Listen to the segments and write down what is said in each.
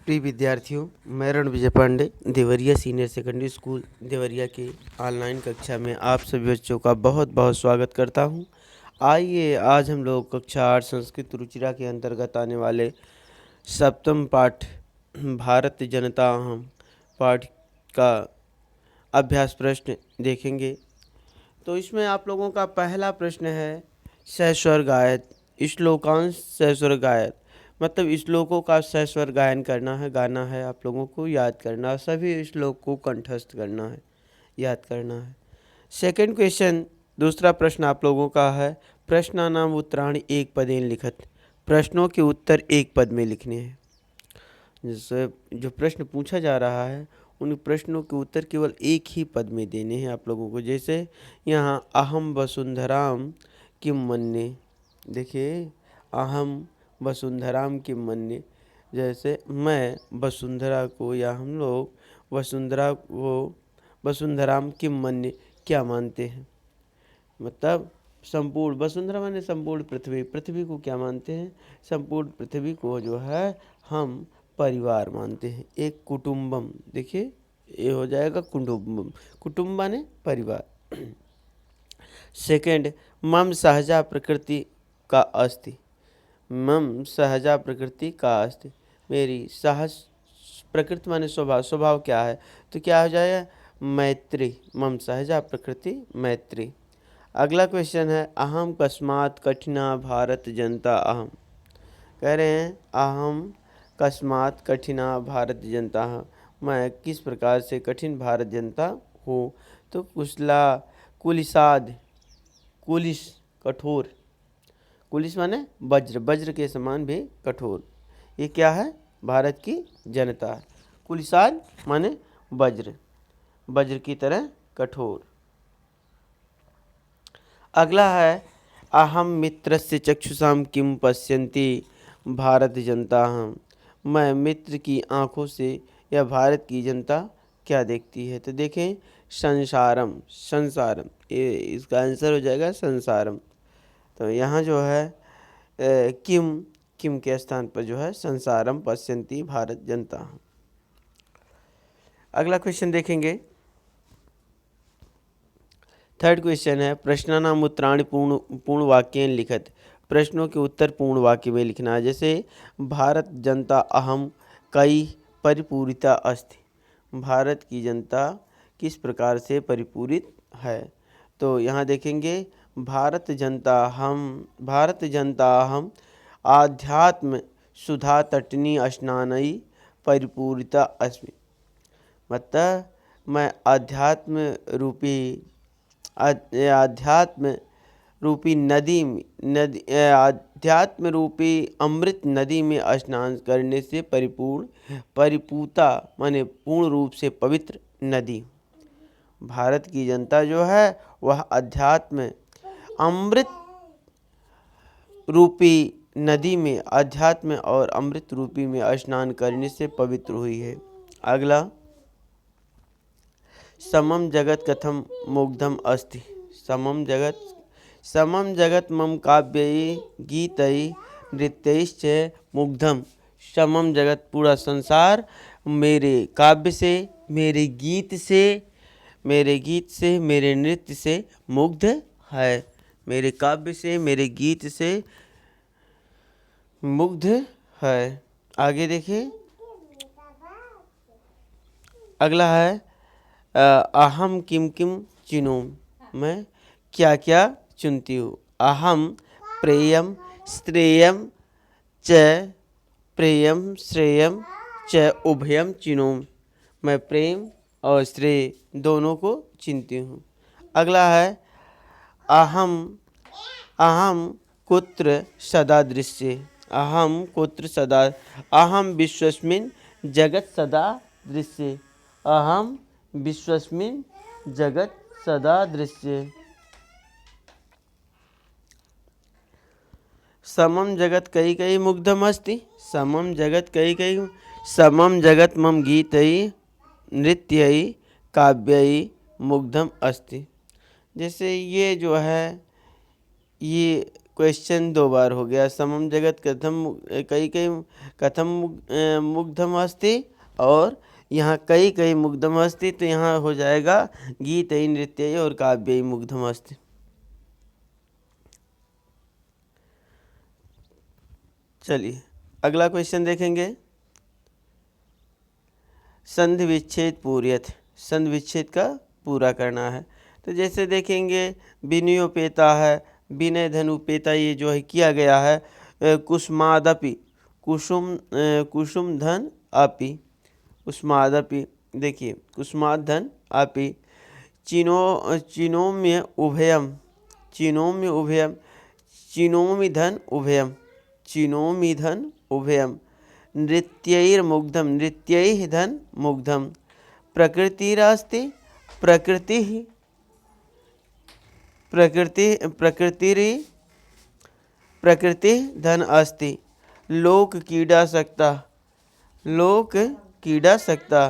प्रिय विद्यार्थियों, मैं Ranvijay Pandey Deoria senior secondary school Deoria की ऑनलाइन कक्षा में आप सभी बच्चों का बहुत बहुत स्वागत करता हूं। आइए आज हम लोग कक्षा 8 संस्कृत रुचिरा के अंतर्गत आने वाले सप्तम पाठ भारत जनता अहम पाठ का अभ्यास प्रश्न देखेंगे। तो इसमें आप लोगों का पहला प्रश्न है सहस्वर गायन श्लोकांश सहस्वर गायन, मतलब श्लोकों का सहस्वर गायन करना है, गाना है, आप लोगों को याद करना है, सभी श्लोक को कंठस्थ करना है, याद करना है। सेकंड क्वेश्चन, दूसरा प्रश्न आप लोगों का है प्रश्नानाम उत्तराणि एक पदेन लिखत, प्रश्नों के उत्तर एक पद में लिखने हैं। जैसे जो प्रश्न पूछा जा रहा है उन प्रश्नों के उत्तर केवल एक ही पद में देने हैं आप लोगों को। जैसे यहाँ अहम वसुंधराम किम मन्ये, देखिए अहम वसुंधराम किम मन्ये, जैसे मैं वसुंधरा को या हम लोग वसुंधरा को वसुंधराम किम मन्ये क्या मानते हैं, मतलब संपूर्ण वसुंधरा माने संपूर्ण पृथ्वी, पृथ्वी को क्या मानते हैं, संपूर्ण पृथ्वी को जो है हम परिवार मानते हैं, एक कुटुंबम। देखिए ये हो जाएगा कुटुंबम, कुटुंब माने परिवार। सेकंड, मम सहजा प्रकृति का अस्ति, मम सहजा प्रकृति का अस्ति, मेरी सहज प्रकृति माने स्वभाव, स्वभाव क्या है, तो क्या हो जाएगा मैत्री, मम सहजा प्रकृति मैत्री। अगला क्वेश्चन है अहम कस्मात् कठिना भारत जनता अहम, कह रहे हैं अहम कस्मात् कठिना भारत जनता, मैं किस प्रकार से कठिन भारत जनता हूँ, तो कुशला कुलिसाद, कुलिस कठोर, कुलिस माने वज्र, वज्र के समान भी कठोर, ये क्या है भारत की जनता। कुलिसाद माने वज्र, वज्र की तरह कठोर। अगला है अहम मित्रस्य चक्षुषाम किम पश्यन्ति भारत जनता हम, मैं मित्र की आँखों से या भारत की जनता क्या देखती है, तो देखें संसारम, संसारम, ये इसका आंसर हो जाएगा संसारम। तो यहाँ जो है किम, किम के स्थान पर जो है संसारम पश्यन्ति भारत जनता हम। अगला क्वेश्चन देखेंगे, थर्ड क्वेश्चन है प्रश्नानाम उत्तराणि पूर्ण वाक्येन लिखत, प्रश्नों के उत्तर पूर्ण वाक्य में लिखना है। जैसे भारत जनता अहम कई परिपूरिता अस्ति, भारत की जनता किस प्रकार से परिपूरित है, तो यहाँ देखेंगे भारत जनता हम आध्यात्म सुधा तटनी स्नानई परिपूरिता अस्मि, मतलब मैं आध्यात्म रूपी अमृत नदी में स्नान करने से परिपूता माने पूर्ण रूप से पवित्र नदी। भारत की जनता जो है वह अध्यात्म अमृत रूपी नदी में, अध्यात्म और अमृत रूपी में स्नान करने से पवित्र हुई है। अगला समम जगत कथम मुग्धम अस्ति, समम जगत मम काव्यई गीतई नृत्यैश्च मुग्धम, समम जगत पूरा संसार मेरे काव्य से, मेरे गीत से, मेरे नृत्य से मुग्ध है, मेरे काव्य से, मेरे गीत से मुग्ध है। आगे देखिए अगला है अहम किम किम चिनोम, मैं क्या क्या चुनती हूँ, अहम प्रेयम श्रेयम च उभयम चिनोम, मैं प्रेम और श्रेय दोनों को चुनती हूँ। अगला है अहम कुत्र सदा दृश्ये, अहम कुत्र सदा, अहम विश्वस्मिन् जगत सदा दृश्ये, अहम विश्वस्मिन् जगत सदा दृश्ये। समम जगत कई कई मुग्धम अस्ति, समम जगत कई कई, समम जगत मम गीतई नृत्यई काव्यई मुग्धम अस्ति, जैसे ये जो है ये क्वेश्चन 2 बार हो गया। समम जगत कई कई कथम मुग्धम अस्ति, और यहाँ कई कई मुग्धम अस्ति, तो यहाँ हो जाएगा गीतई नृत्यई और काव्यई मुग्धम अस्ति। चलिए अगला क्वेश्चन देखेंगे। संधि विच्छेद पूर्यथ, संधि विच्छेद का पूरा करना है। तो जैसे देखेंगे विनयोपेता है, विनय धनुपेता, ये जो है किया गया है। कुसुमादपि, कुसुम धन अपि, कुसुमादपि, देखिए कुसुमाद धन अपि, चिनोम्य उभयम, चिनोम्य उभयम, चिनोमि धन उभयम, चिनोमि धन उभयम, नृत्यैर्मुग्धम, नृत्यैः धन मुग्धम, प्रकृतिरास्ति, प्रकृतिः, प्रकृति धन अस्ति, लोक क्रीडा सकता, लोक क्रीडा सकता,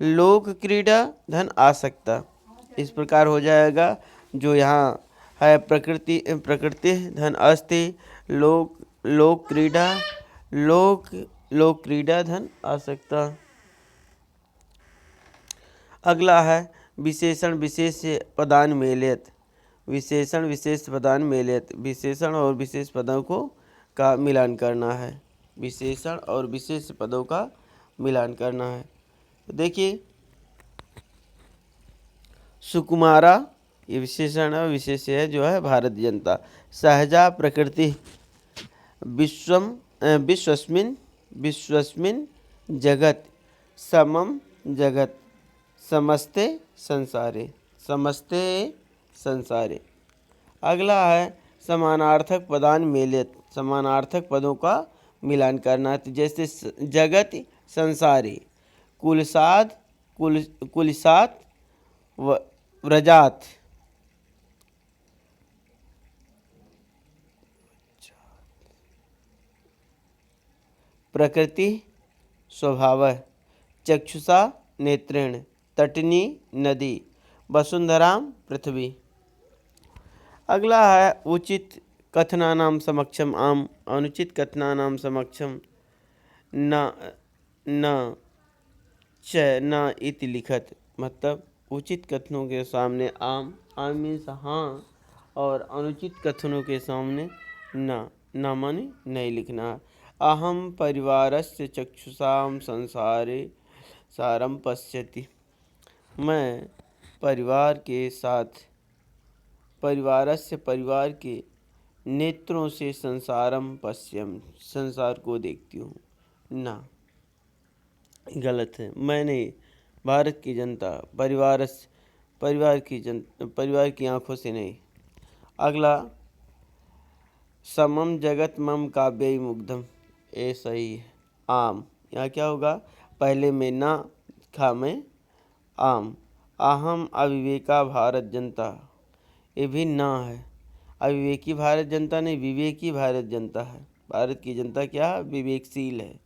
लोक क्रीडा धन आसक्ता। इस प्रकार हो जाएगा। जो यहाँ है प्रकृति धन अस्ति, लोक क्रीडा, लोक क्रीडा धन आसक्ता। अगला है विशेषण विशेष पदान मेलयत, विशेषण विशेष पदान मेलयत, विशेषण और विशेष पदों को का मिलान करना है, विशेषण और विशेष पदों का मिलान करना है। तो देखिए सुकुमारा, ये विशेषण और विशेष है जो है भारत जनता। सहजा प्रकृति, विश्वस्मिन जगत, समम जगत, समस्ते संसारे, समस्ते संसारे। अगला है समानार्थक पदान मेलयत, समानार्थक पदों का मिलान करना। तो जैसे जगत संसारे, कुलसात व्रजात, प्रकृति स्वभावः, चक्षुषा नेत्रेण, तटनी नदी, वसुंधराम पृथ्वी। अगला है उचित कथनानाम समक्षम आम, अनुचित कथनानाम समक्षम न च न इति लिखत। मतलब उचित कथनों के सामने आम, आम मीन्स हाँ, और अनुचित कथनों के सामने न माने नहीं लिखना। अहम परिवारस्य चक्षुषाम संसारे सारम पश्यति, मैं परिवार के साथ, परिवारस्य परिवार के नेत्रों से संसारम पश्यम, संसार को देखती हूँ। ना, गलत है। मैं नहीं, भारत की जनता, परिवार की आंखों से नहीं। अगला समम जगत मम काव्यई मुग्धम, ए सही है। आम, यहाँ क्या होगा, पहले में ना, खा में आम। अहम अविवेका भारत जनता, ये भी ना है। अविवेकी भारत जनता नहीं, विवेकी भारत जनता है। भारत की जनता क्या है, विवेकशील है,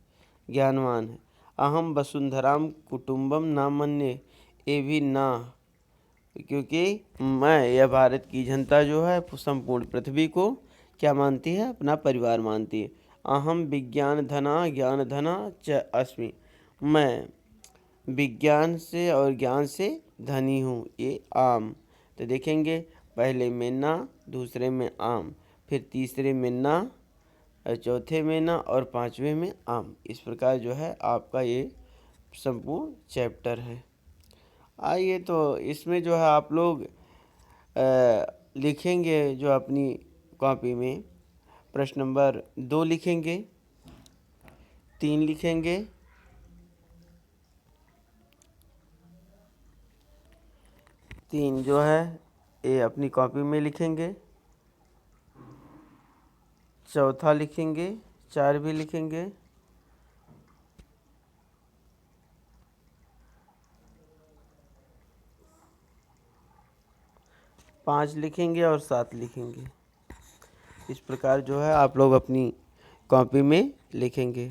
ज्ञानवान है। अहम वसुंधराम कुटुंबम ना मन्ये, ये भी ना, क्योंकि मैं, यह भारत की जनता जो है संपूर्ण पृथ्वी को क्या मानती है, अपना परिवार मानती है। अहम विज्ञान धना च अस्मि, मैं विज्ञान से और ज्ञान से धनी हूँ, ये आम। तो देखेंगे पहले में ना, दूसरे में आम, फिर तीसरे में ना, चौथे में ना, और पांचवें में आम। इस प्रकार जो है आपका ये संपूर्ण चैप्टर है। आइए तो इसमें जो है आप लोग लिखेंगे जो अपनी कॉपी में प्रश्न नंबर 2 लिखेंगे, 3 लिखेंगे, 3 जो है ये अपनी कॉपी में लिखेंगे, चौथा लिखेंगे, 4 भी लिखेंगे, 5 लिखेंगे और 7 लिखेंगे। इस प्रकार जो है आप लोग अपनी कॉपी में लिखेंगे।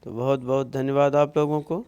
तो बहुत बहुत धन्यवाद आप लोगों को।